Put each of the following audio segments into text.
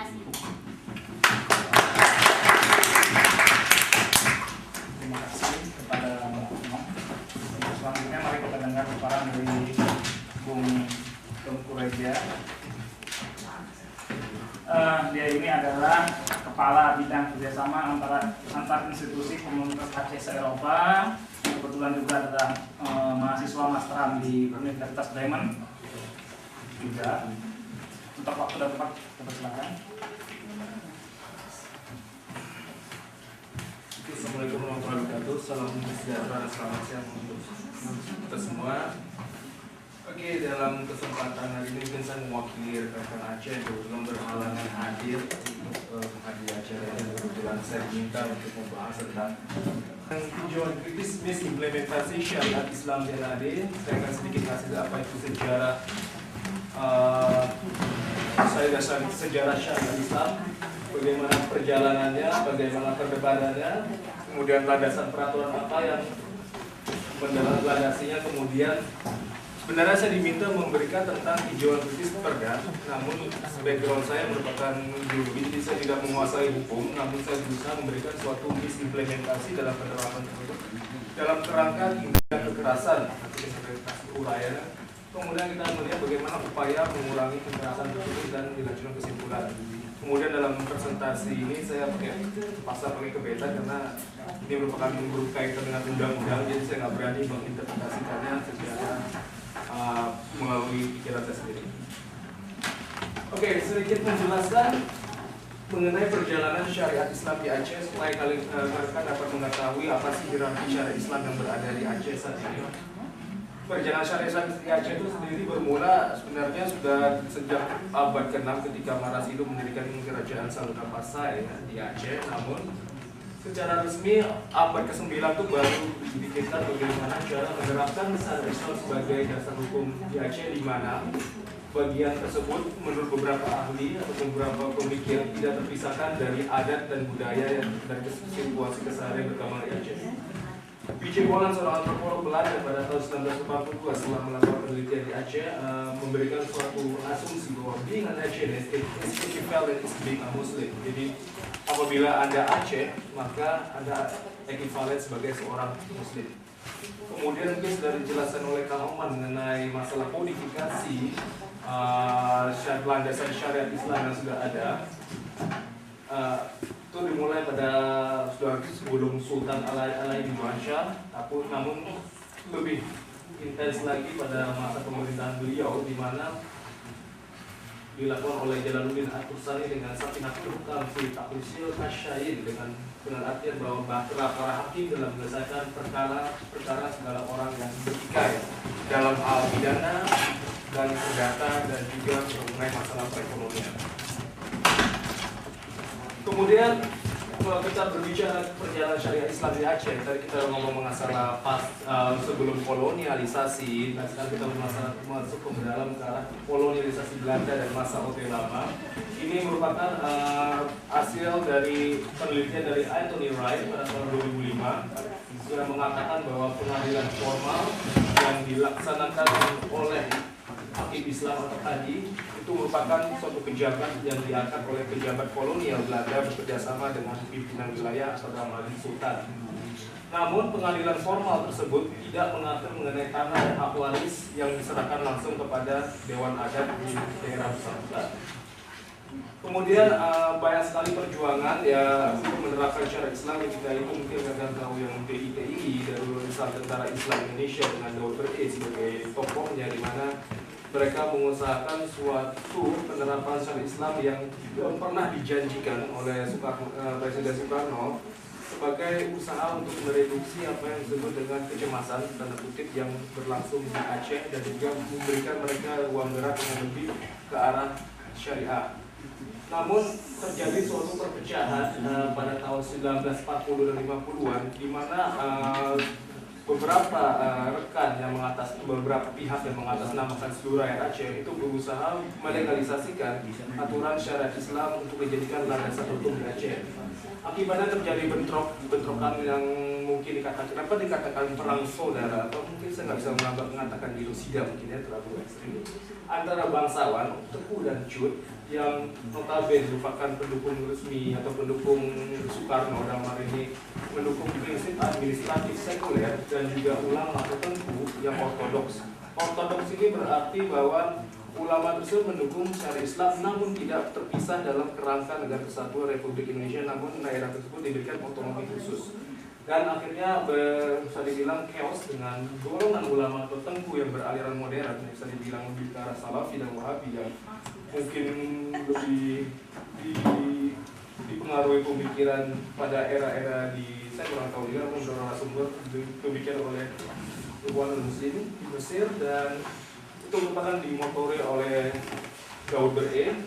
kasih. Terima kasih kepada Mbak Uno. Selanjutnya mari kita dengar paparan dari Bung Tengku Reja. Dia ini adalah kepala bidang kerjasama antar institusi komunitas Aceh se-Eropa. Kebetulan juga adalah mahasiswa masteran di Universitas Bremen juga. Untuk waktu dan tempat, silakan. Assalamualaikum warahmatullahi wabarakatuh. Salam sejahtera, selamat siang untuk kita semua. Oke, dalam kesempatan hari ini mungkin saya mewakili rekan Aceh yang kebetulan berhalangan hadir untuk menghadiri acara ini. Kebetulan saya diminta untuk membahas tentang tujuan kritis implementasi syariat Islam di NAD. Saya akan sedikit kasih apa itu sejarah sejarah syariat Islam, bagaimana perjalanannya, bagaimana perdebatannya, kemudian landasan peraturan apa yang melandasinya, kemudian sebenarnya saya diminta memberikan tentang tinjauan kritis perda, namun background saya merupakan biologi, jadi saya tidak menguasai hukum, namun saya berusaha memberikan suatu implementasi dalam penerapan tersebut dalam kerangka tindak kekerasan, nanti saya kasih uraian. Kemudian kita melihat bagaimana upaya mengurangi kekerasan tersebut dan dilanjutkan kesimpulan. Kemudian dalam presentasi ini saya pakai ke beta karena ini merupakan berkaitan dengan undang-undang, jadi saya nggak berani menginterpretasikannya secara melalui pikiran saya sendiri. Oke, sedikit menjelaskan mengenai perjalanan syariat Islam di Aceh supaya kalian dapat mengetahui apa sih hierarki syariat Islam yang berada di Aceh saat ini. Perjalanan syariat Islam di Aceh itu sendiri bermula sebenarnya sudah sejak abad ke-6 ketika Marasido mendirikan kerajaan Saluka Pasai di Aceh. Namun secara resmi abad ke-9 itu baru dipikirkan bagaimana cara menerapkan syariat Islam sebagai dasar hukum di Aceh, di mana bagian tersebut menurut beberapa ahli atau beberapa pemikir tidak terpisahkan dari adat dan budaya dan situasi keseharian berkembang di Aceh. B.J. Boland, seorang antropolog Belanda pada tahun 1942 setelah melakukan penelitian di Aceh memberikan suatu asumsi bahwa being an Aceh is equivalent is being a Muslim. Jadi apabila Anda Aceh, maka Anda equivalent sebagai seorang Muslim. Kemudian mungkin sudah dijelaskan oleh Kang Oman mengenai masalah kodifikasi landasan syariat Islam yang sudah ada. Itu dimulai pada sebelum Sultan Al-Ain Mansyah, namun lebih intens lagi pada masa pemerintahan beliau, di mana dilakukan oleh Jalaluddin At-Tursani dengan Safinatul Hukam fi Taqrisil Kasyain, dengan artian bahwa para hakim dalam menyelesaikan perkara segala orang yang bertikai dalam hal pidana dan perdata dan juga mengenai masalah perekonomian. Kemudian kalau kita berbicara perjalanan syariat Islam di Aceh, tadi kita ngomong masalah sebelum kolonialisasi, dan sekarang kita masuk ke dalam ke arah kolonialisasi Belanda dan masa Orde Lama. Ini merupakan hasil dari penelitian dari Anthony Wright pada tahun 2005 yang mengatakan bahwa pengadilan formal yang dilaksanakan oleh hakim Islam atau Qadi itu merupakan suatu pejabat yang diangkat oleh pejabat kolonial Belanda bekerjasama dengan pimpinan wilayah atau dalam hal ini Sultan. Namun pengadilan formal tersebut tidak mengatur mengenai tanah dan hak waris yang diserahkan langsung kepada Dewan Adat di daerah bersangkutan. Kemudian banyak sekali perjuangan ya untuk menerapkan syariat Islam yang kita itu mungkin akan tahu yang DITI dari Organisasi Tentara Islam Indonesia dengan Dr. E sebagai tokohnya, di mana mereka mengusahakan suatu penerapan syariat Islam yang belum pernah dijanjikan oleh Presiden Soekarno sebagai usaha untuk mereduksi apa yang disebut dengan kecemasan tanda kutip yang berlangsung di Aceh, dan juga memberikan mereka ruang gerak yang lebih ke arah syariah. Namun terjadi suatu perpecahan pada tahun 1940 dan 50-an, di mana beberapa rekan yang beberapa pihak yang mengatasnamakan seluruh rakyat Aceh itu berusaha melegalisasikan aturan syariat Islam untuk dijadikan landasan hukum di Aceh. Akibatnya terjadi bentrokan yang mungkin dikatakan perang saudara, atau mungkin saya nggak bisa mengatakan genosida, mungkin ya terlalu ekstrim, antara bangsawan Teku dan Cut yang notabene merupakan pendukung resmi atau pendukung Soekarno dalam hal ini mendukung prinsip administratif sekuler dan juga ulama tertentu yang ortodoks. Ortodoks ini berarti bahwa ulama tersebut mendukung syariat Islam namun tidak terpisah dalam kerangka Negara Kesatuan Republik Indonesia, namun daerah tersebut diberikan otonomi khusus. Dan akhirnya bisa dibilang chaos dengan golongan ulama tertentu yang beraliran modern, bisa dibilang lebih ke arah Salafi dan Wahabi yang mungkin lebih dipengaruhi pemikiran pada era-era di, saya kurang tahu juga, beberapa sumber pemikiran oleh Ikhwanul Muslimin di Mesir, dan itu merupakan dimotori oleh Daud Ber'e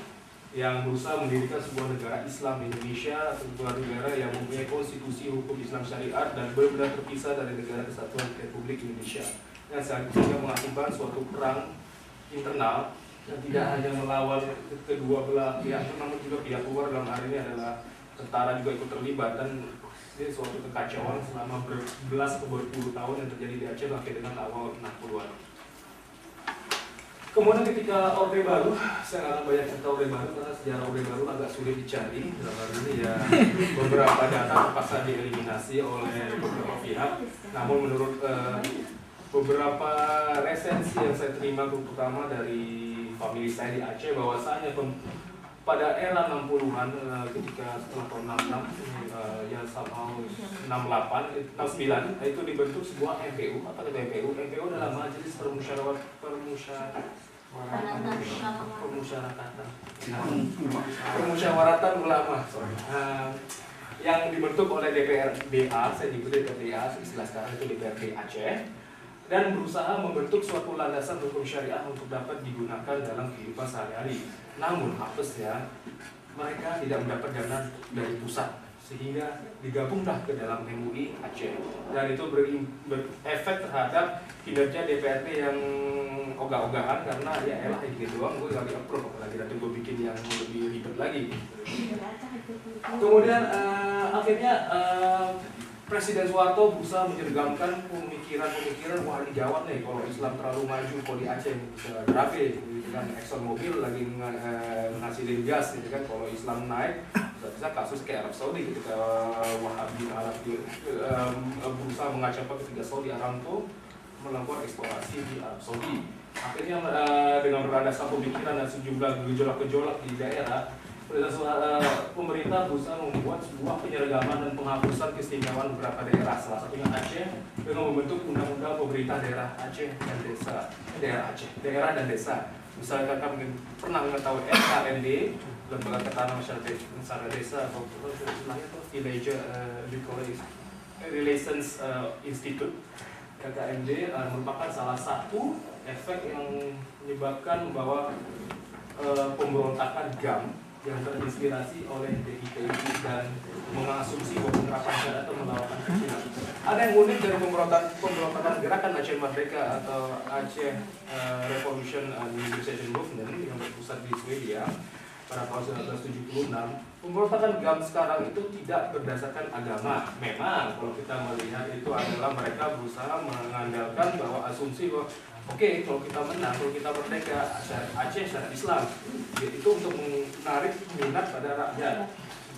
yang berusaha mendirikan sebuah negara Islam di Indonesia, sebuah negara yang mempunyai konstitusi hukum Islam syariat dan benar-benar terpisah dari Negara Kesatuan Republik Indonesia, yang sehingga mengakibatkan suatu perang internal yang tidak hanya melawan kedua belah pihak, namun juga pihak luar dalam hari ini adalah tentara juga ikut terlibat, dan ini suatu kekacauan selama berbelas atau berpuluh tahun yang terjadi di Aceh sampai dengan awal 60-an. Kemudian ketika Orde Baru, saya nggak akan banyak cerita Orde Baru karena sejarah Orde Baru agak sulit dicari. Dalam hal ini ya beberapa data terpaksa dieliminasi oleh beberapa pihak. Namun menurut beberapa resensi yang saya terima terutama dari famili saya di Aceh, bahwasanya pada era 60-an ketika setelah tahun 66 ya sama 68 69 itu dibentuk sebuah MPU. Apa itu MPU? MPU adalah Majelis Permusyawaratan Ulama, yang dibentuk oleh DPRDA, saya nyebut DPRDA, istilah sekarang itu DPRD Aceh, dan berusaha membentuk suatu landasan hukum syariah untuk dapat digunakan dalam kehidupan sehari-hari. Namun apesnya mereka tidak mendapat dana dari pusat, sehingga digabunglah ke dalam MUI Aceh, dan itu berefek terhadap kinerja DPRD yang ogah-ogahan, karena ya elah gitu doang, gue lagi approve, apalagi nanti gue bikin yang lebih ribet lagi. Kemudian akhirnya Presiden Soeharto berusaha menyergamkan pemikiran-pemikiran, wah ini gawat nih kalau Islam terlalu maju, kalau di Aceh bisa drafe, gitu kan, Exxon Mobil lagi ngasilin gas, gitu kan, kalau Islam naik bisa kasus kayak Arab Saudi ketika Wahabi Arab berusaha mengacaukan ketika Saudi Aramco melakukan eksplorasi di Arab Saudi. Akhirnya dengan berlandaskan pemikiran dan sejumlah gejolak-gejolak di daerah, pemerintah berusaha membuat sebuah penyeragaman dan penghapusan keistimewaan beberapa daerah, salah satunya Aceh, dengan membentuk undang-undang pemerintah daerah Aceh dan desa, daerah dan desa. Misalnya kami pernah mengetahui LKMD, Lembaga Ketahanan Masyarakat Desa, atau istilahnya itu Villager Relations Institute. LKMD merupakan salah satu efek yang menyebabkan bahwa pemberontakan GAM yang terinspirasi oleh DITI dan mengasumsi bahwa penerapan syariat atau melawan Cina. Ada yang unik dari pemberontakan gerakan Aceh Merdeka atau Aceh Revolution and Liberation Movement yang berpusat di Swedia pada tahun 1976. Pemberontakan GAM sekarang itu tidak berdasarkan agama. Memang kalau kita melihat itu adalah mereka berusaha mengandalkan bahwa asumsi bahwa oke, kalau kita menang, kalau kita merdeka, Aceh syariat Islam, itu untuk menarik minat pada rakyat.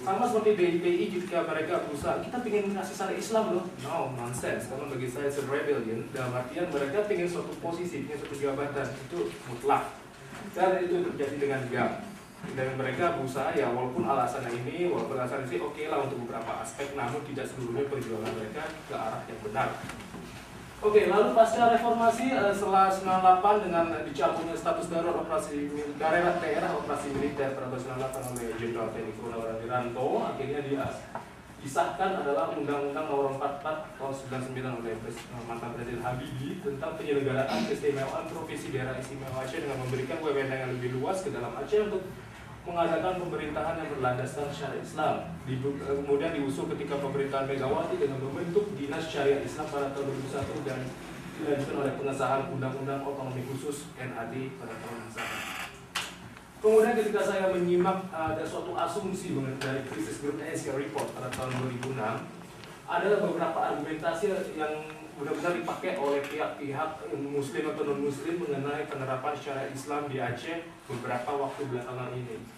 Sama seperti DITI ketika mereka berusaha, kita ingin ngasih syariat Islam loh. No, nonsense. Karena bagi saya it's a rebellion. Dalam artian mereka ingin suatu posisi, ingin suatu jabatan, itu mutlak. Dan itu terjadi dengan GAM. Dan mereka berusaha ya walaupun alasannya ini, walaupun alasan ini oke lah untuk beberapa aspek, namun tidak seluruhnya perjuangan mereka ke arah yang benar. Oke, lalu pasca reformasi setelah 98 dengan dicabutnya status darurat daerah operasi militer pada tahun 98 oleh Jenderal TNI Purnawirawan Wiranto, akhirnya disahkan adalah Undang-Undang Nomor 44 tahun 99 oleh mantan Presiden Habibie tentang penyelenggaraan keistimewaan Provinsi Daerah Istimewa Aceh dengan memberikan wewenang yang lebih luas ke dalam Aceh untuk mengadakan pemerintahan yang berlandaskan syariat Islam. Kemudian diusul ketika pemerintahan Megawati dengan membentuk Dinas Syariat Islam pada tahun 2001 dan dilanjutkan oleh pengesahan Undang-Undang Otonomi Khusus NAD pada tahun yang sama. Kemudian ketika saya menyimak ada suatu asumsi dari krisis Grup Asia Report pada tahun 2006, ada beberapa argumentasi yang benar-benar dipakai oleh pihak-pihak Muslim atau non-Muslim mengenai penerapan syariat Islam di Aceh beberapa waktu belakangan ini.